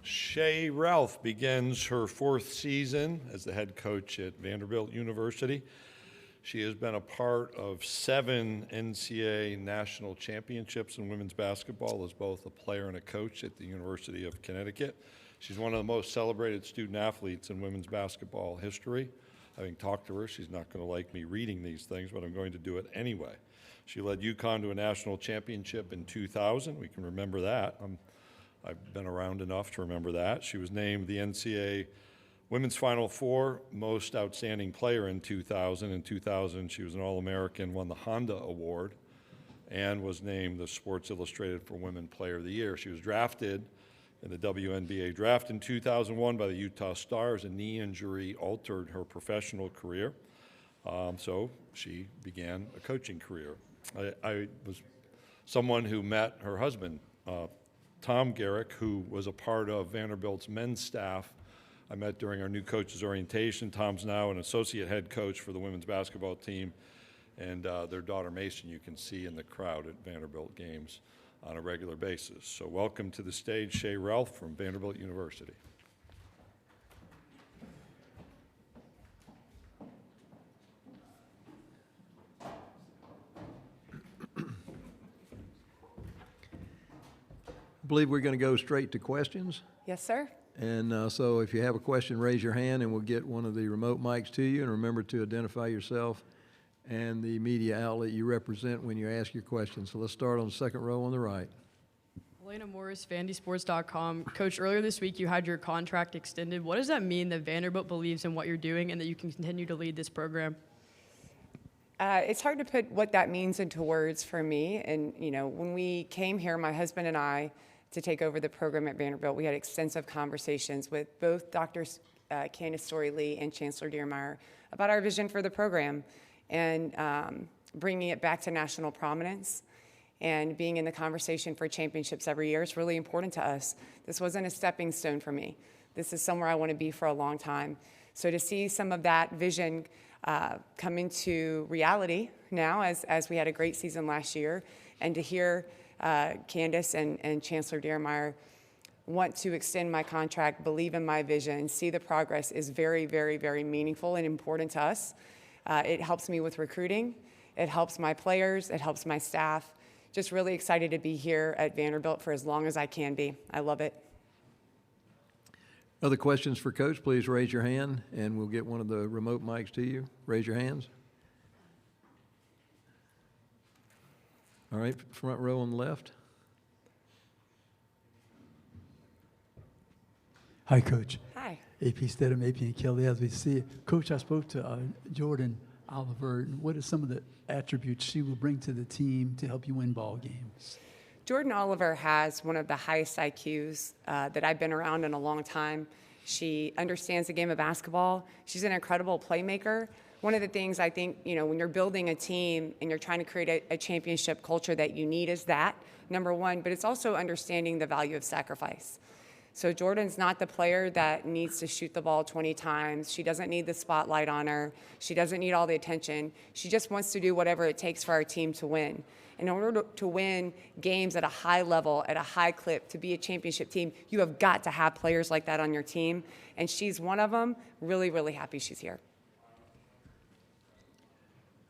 Shea Ralph begins her 4th season as the head coach at Vanderbilt University. She has been a part of 7 NCAA national championships in women's basketball as both a player and a coach at the University of Connecticut. She's one of the most celebrated student athletes in women's basketball history. Having talked to her, she's not going to like me reading these things, but I'm going to do it anyway. She led UConn to a national championship in 2000. We can remember that. I've been around enough to remember that. She was named the NCAA Women's Final Four Most Outstanding Player in 2000. In 2000, she was an All-American, won the Honda Award, and was named the Sports Illustrated for Women Player of the Year. She was drafted in the WNBA draft in 2001 by the Utah Stars. A knee injury altered her professional career, so she began a coaching career. I was someone who met her husband, Tom Garrick, who was a part of Vanderbilt's men's staff. I met during our new coach's orientation. Tom's now an associate head coach for the women's basketball team, and their daughter Mason you can see in the crowd at Vanderbilt games on a regular basis. So welcome to the stage, Shea Ralph from Vanderbilt University. I believe we're going to go straight to questions. Yes, sir. And so if you have a question, raise your hand and we'll get one of the remote mics to you. And remember to identify yourself and the media outlet you represent when you ask your question. So let's start on the second row on the right. Elena Morris, VandySports.com. Coach, earlier this week you had your contract extended. What does that mean that Vanderbilt believes in what you're doing and that you can continue to lead this program? It's hard to put what that means into words for me. And, you know, when we came here, my husband and I, to take over the program at Vanderbilt, we had extensive conversations with both Drs. Candace Story-Lee and Chancellor Dearmeyer about our vision for the program and bringing it back to national prominence and being in the conversation for championships every year is really important to us. This wasn't a stepping stone for me. This is somewhere I want to be for a long time. So to see some of that vision come into reality now as we had a great season last year, and to hear Candace and Chancellor Dearmeyer want to extend my contract, believe in my vision, see the progress is very, very, very meaningful and important to us. It helps me with recruiting. It helps my players. It helps my staff. Just really excited to be here at Vanderbilt for as long as I can be. I love it. Other questions for Coach, please raise your hand and we'll get one of the remote mics to you. Raise your hands. All right, front row on the left. Hi, Coach. Hi. AP Stedham, AP and Kelly, as we see it. Coach, I spoke to Jordan Oliver. What are some of the attributes she will bring to the team to help you win ball games? Jordan Oliver has one of the highest IQs that I've been around in a long time. She understands the game of basketball. She's an incredible playmaker. One of the things I think, you know, when you're building a team and you're trying to create a championship culture that you need is that, number one, but it's also understanding the value of sacrifice. So Jordan's not the player that needs to shoot the ball 20 times. She doesn't need the spotlight on her. She doesn't need all the attention. She just wants to do whatever it takes for our team to win. In order to win games at a high level, at a high clip, to be a championship team, you have got to have players like that on your team. And she's one of them. Really, really happy she's here.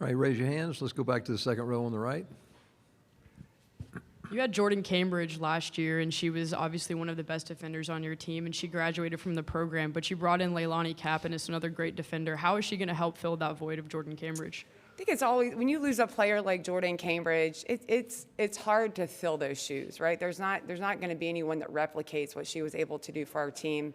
All right, raise your hands. Let's go back to the second row on the right. You had Jordan Cambridge last year, and she was obviously one of the best defenders on your team, and she graduated from the program, but you brought in Leilani Cappanis, another great defender. How is she going to help fill that void of Jordan Cambridge? I think it's always, when you lose a player like Jordan Cambridge, it's hard to fill those shoes, right? There's not going to be anyone that replicates what she was able to do for our team.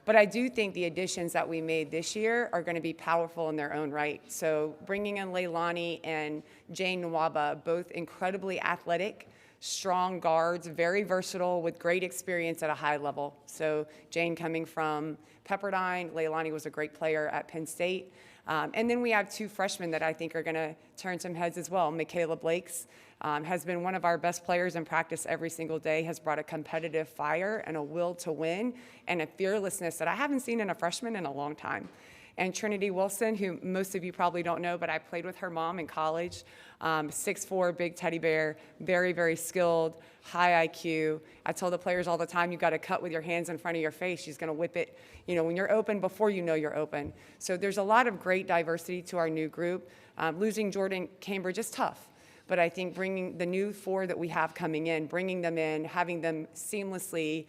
But I do think the additions that we made this year are going to be powerful in their own right. So bringing in Leilani and Jane Nwaba, both incredibly athletic, strong guards, very versatile with great experience at a high level. So Jane coming from Pepperdine, Leilani was a great player at Penn State. And then we have 2 freshmen that I think are going to turn some heads as well. Michaela Blakes has been one of our best players in practice every single day, has brought a competitive fire and a will to win and a fearlessness that I haven't seen in a freshman in a long time. And Trinity Wilson, who most of you probably don't know, but I played with her mom in college. 6'4", big teddy bear, very, very skilled, high IQ. I tell the players all the time, you've got to cut with your hands in front of your face. She's going to whip it, when you're open before you know you're open. So there's a lot of great diversity to our new group. Losing Jordan Cambridge is tough, but I think bringing the new 4 that we have coming in, bringing them in, having them seamlessly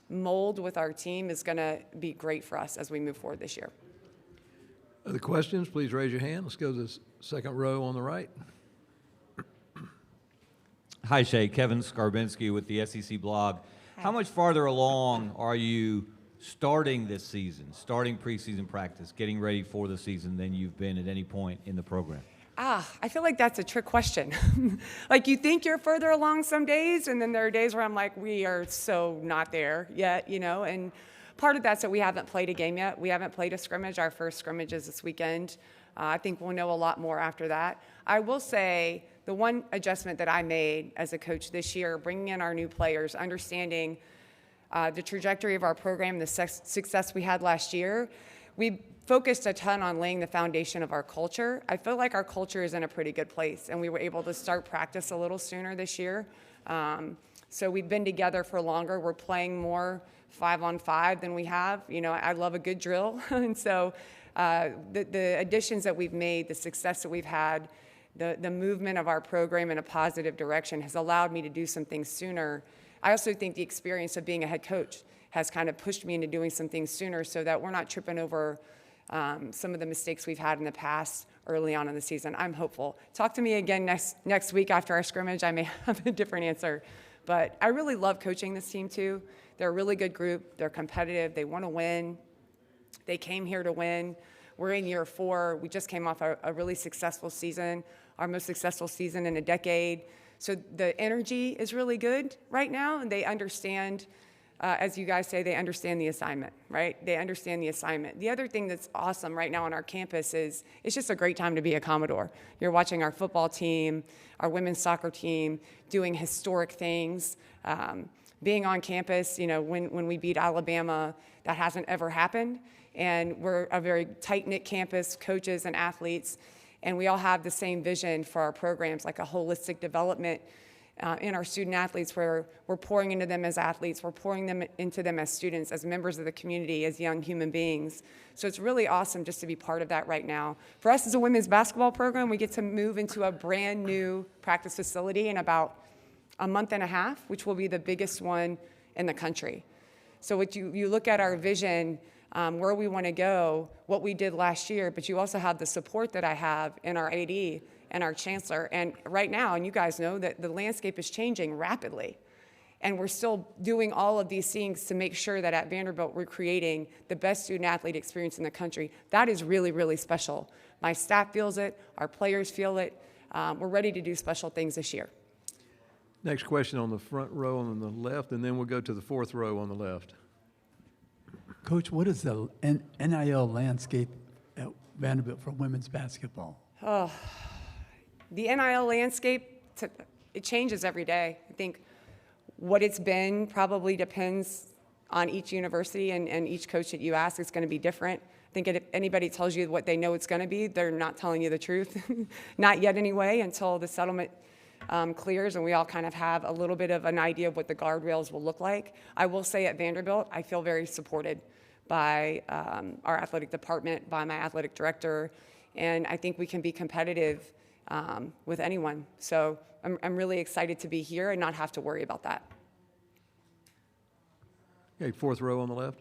mold with our team is going to be great for us as we move forward this year. Other questions, please raise your hand. Let's go to the second row on the right. Hi, Shea. Kevin Skarbinski with the SEC blog. How much farther along are you starting this season, starting preseason practice, getting ready for the season than you've been at any point in the program? I feel like that's a trick question. Like you think you're further along some days, and then there are days where I'm like, we are so not there yet, and part of that's that we haven't played a game yet. We haven't played a scrimmage. Our first scrimmage is this weekend. I think we'll know a lot more after that. I will say the one adjustment that I made as a coach this year, bringing in our new players, understanding the trajectory of our program, the success we had last year, we focused a ton on laying the foundation of our culture. I feel like our culture is in a pretty good place, and we were able to start practice a little sooner this year. So we've been together for longer. We're playing more 5-on-5 than we have. I love a good drill. And so the additions that we've made, the success that we've had, the movement of our program in a positive direction has allowed me to do some things sooner. I also think the experience of being a head coach has kind of pushed me into doing some things sooner so that we're not tripping over some of the mistakes we've had in the past early on in the season. I'm hopeful. Talk to me again next week after our scrimmage. I may have a different answer. But I really love coaching this team too. They're a really good group. They're competitive. They want to win. They came here to win. We're in year 4. We just came off a really successful season, our most successful season in a decade. So the energy is really good right now, and they understand, as you guys say, they understand the assignment, right? They understand the assignment. The other thing that's awesome right now on our campus is it's just a great time to be a Commodore. You're watching our football team, our women's soccer team doing historic things. Being on campus, when we beat Alabama, that hasn't ever happened. And we're a very tight-knit campus, coaches and athletes, and we all have the same vision for our programs, like a holistic development in our student athletes, where we're pouring into them as athletes, we're pouring them into them as students, as members of the community, as young human beings. So it's really awesome just to be part of that right now. For us as a women's basketball program, we get to move into a brand new practice facility in about a month and a half, which will be the biggest one in the country. So what you look at our vision, where we want to go, what we did last year, but you also have the support that I have in our AD and our chancellor. And right now, and you guys know that the landscape is changing rapidly. And we're still doing all of these things to make sure that at Vanderbilt, we're creating the best student-athlete experience in the country. That is really, really special. My staff feels it. Our players feel it. We're ready to do special things this year. Next question on the front row on the left, and then we'll go to the fourth row on the left. Coach, what is the NIL landscape at Vanderbilt for women's basketball? The NIL landscape, it changes every day. I think what it's been probably depends on each university and each coach that you ask. It's going to be different. I think if anybody tells you what they know it's going to be, they're not telling you the truth. Not yet anyway, until the settlement clears and we all kind of have a little bit of an idea of what the guardrails will look like. I will say at Vanderbilt, I feel very supported by our athletic department, by my athletic director, and I think we can be competitive with anyone. So I'm really excited to be here and not have to worry about that. Okay, fourth row on the left.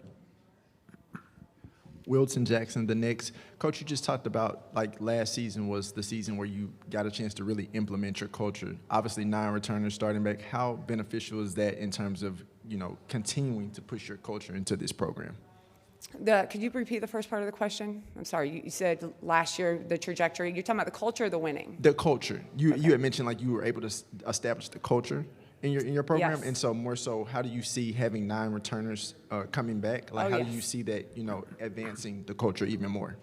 Wilson Jackson, the Knicks. Coach, you just talked about, like, last season was the season where you got a chance to really implement your culture. Obviously, 9 returners starting back. How beneficial is that in terms of, continuing to push your culture into this program? Could you repeat the first part of the question? I'm sorry, you said last year, the trajectory. You're talking about the culture or the winning? The culture. You had mentioned, like, you were able to establish the culture in your program, Yes. and so more so, how do you see having 9 returners coming back? Like, how do you Yes. see that, advancing the culture even more?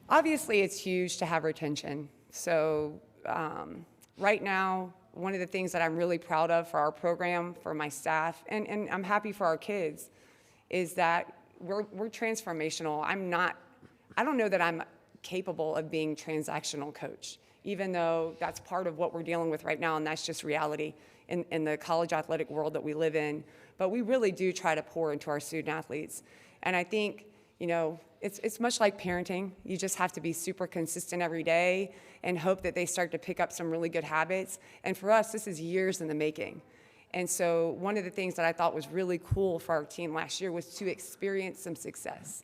Obviously, it's huge to have retention. So right now, one of the things that I'm really proud of for our program, for my staff, and I'm happy for our kids, is that we're transformational. I don't know that I'm capable of being transactional coach, even though that's part of what we're dealing with right now, and that's just reality in the college athletic world that we live in. But we really do try to pour into our student athletes. And I think, it's much like parenting. You just have to be super consistent every day and hope that they start to pick up some really good habits. And for us, this is years in the making. And so one of the things that I thought was really cool for our team last year was to experience some success,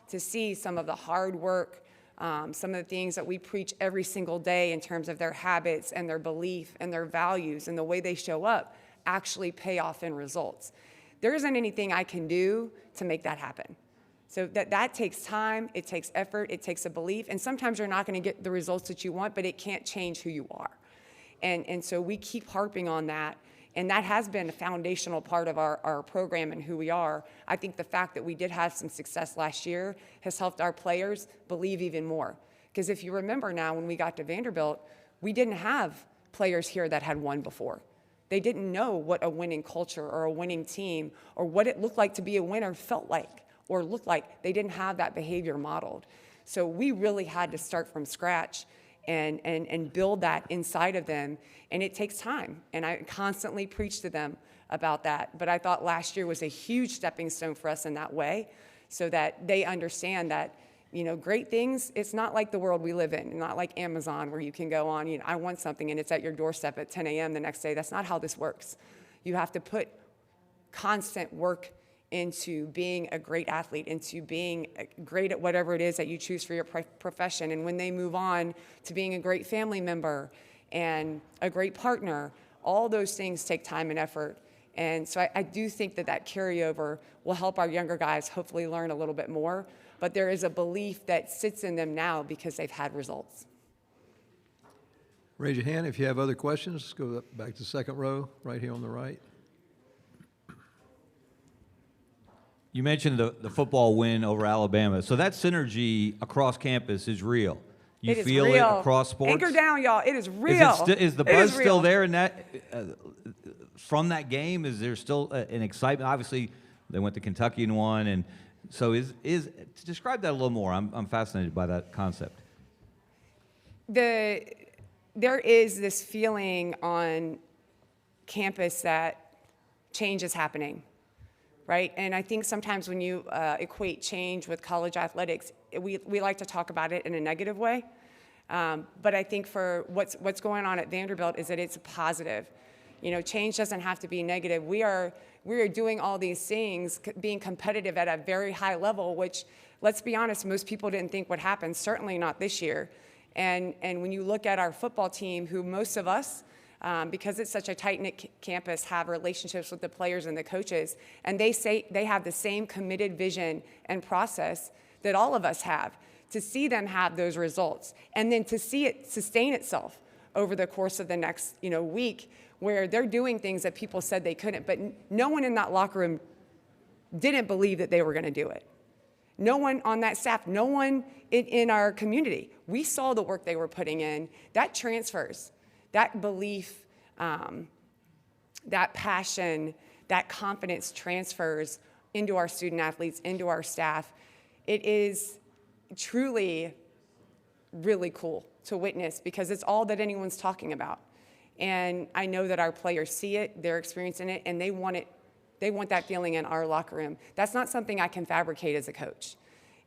to see some of the hard work, some of the things that we preach every single day in terms of their habits and their belief and their values and the way they show up actually pay off in results. There isn't anything I can do to make that happen. So that takes time, it takes effort, it takes a belief, and sometimes you're not going to get the results that you want, but it can't change who you are. And so we keep harping on that, and that has been a foundational part of our program and who we are. I think the fact that we did have some success last year has helped our players believe even more. Because if you remember now, when we got to Vanderbilt, we didn't have players here that had won before. They didn't know what a winning culture or a winning team or what it looked like to be a winner felt like or looked like. They didn't have that behavior modeled. So we really had to start from scratch and build that inside of them, and it takes time. And I constantly preach to them about that. But I thought last year was a huge stepping stone for us in that way, so that they understand that, great things, it's not like the world we live in, not like Amazon where you can go on, I want something and it's at your doorstep at 10 a.m. the next day. That's not how this works. You have to put constant work into being a great athlete, into being great at whatever it is that you choose for your profession. And when they move on to being a great family member and a great partner, all those things take time and effort. And so I do think that carryover will help our younger guys hopefully learn a little bit more. But there is a belief that sits in them now because they've had results. Raise your hand if you have other questions. Go back to the second row, right here on the right. You mentioned the football win over Alabama. So that synergy across campus is real. You It is feel real. it across sports? Anchor down, y'all. It is real. Is the It buzz is still real. there in that from that game? Is there still an excitement? Obviously, they went to Kentucky and won, and so describe that a little more. I'm fascinated by that concept. There is this feeling on campus that change is happening, right? And I think sometimes when you equate change with college athletics, we like to talk about it in a negative way. But I think for what's going on at Vanderbilt is that it's positive. Change doesn't have to be negative. We are doing all these things, being competitive at a very high level, which, let's be honest, most people didn't think would happen, certainly not this year. And when you look at our football team, who most of us, because it's such a tight-knit campus, have relationships with the players and the coaches, and they say they have the same committed vision and process that all of us have, to see them have those results, and then to see it sustain itself over the course of the next week, where they're doing things that people said they couldn't, but no one in that locker room didn't believe that they were going to do it. No one on that staff, no one in our community. We saw the work they were putting in. That transfers. That belief, that passion, that confidence transfers into our student athletes, into our staff. It is truly really cool to witness because it's all that anyone's talking about. And I know that our players see it, they're experiencing it, and they want it. They want that feeling in our locker room. That's not something I can fabricate as a coach.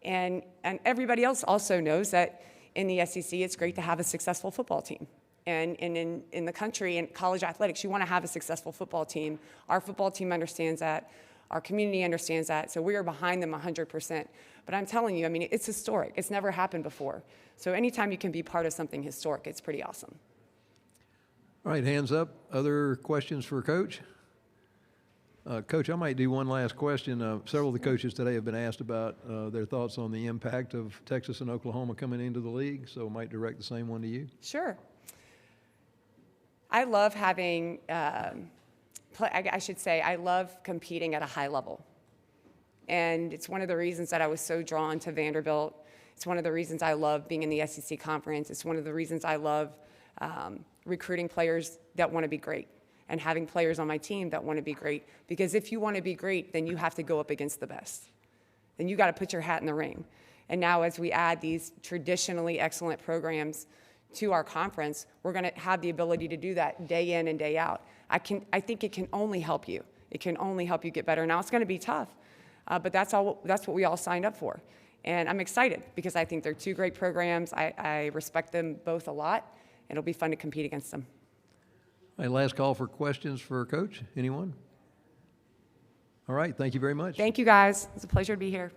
And everybody else also knows that in the SEC, it's great to have a successful football team. And in the country, in college athletics, you want to have a successful football team. Our football team understands that. Our community understands that. So we are behind them 100%. But I'm telling you, it's historic. It's never happened before. So anytime you can be part of something historic, it's pretty awesome. All right, hands up. Other questions for Coach? Coach, I might do one last question. Several of the coaches today have been asked about their thoughts on the impact of Texas and Oklahoma coming into the league, so I might direct the same one to you. Sure. I love having, I should say, I love competing at a high level. And it's one of the reasons that I was so drawn to Vanderbilt. It's one of the reasons I love being in the SEC conference. It's one of the reasons I love recruiting players that want to be great and having players on my team that want to be great. Because if you want to be great, then you have to go up against the best. then you got to put your hat in the ring. And now as we add these traditionally excellent programs to our conference, we're going to have the ability to do that day in and day out. I think it can only help you. It can only help you get better. Now it's going to be tough, but that's what we all signed up for. And I'm excited because I think they're two great programs. I respect them both a lot. It'll be fun to compete against them. All right, last call for questions for Coach. Anyone? All right, thank you very much. Thank you, guys. It's a pleasure to be here.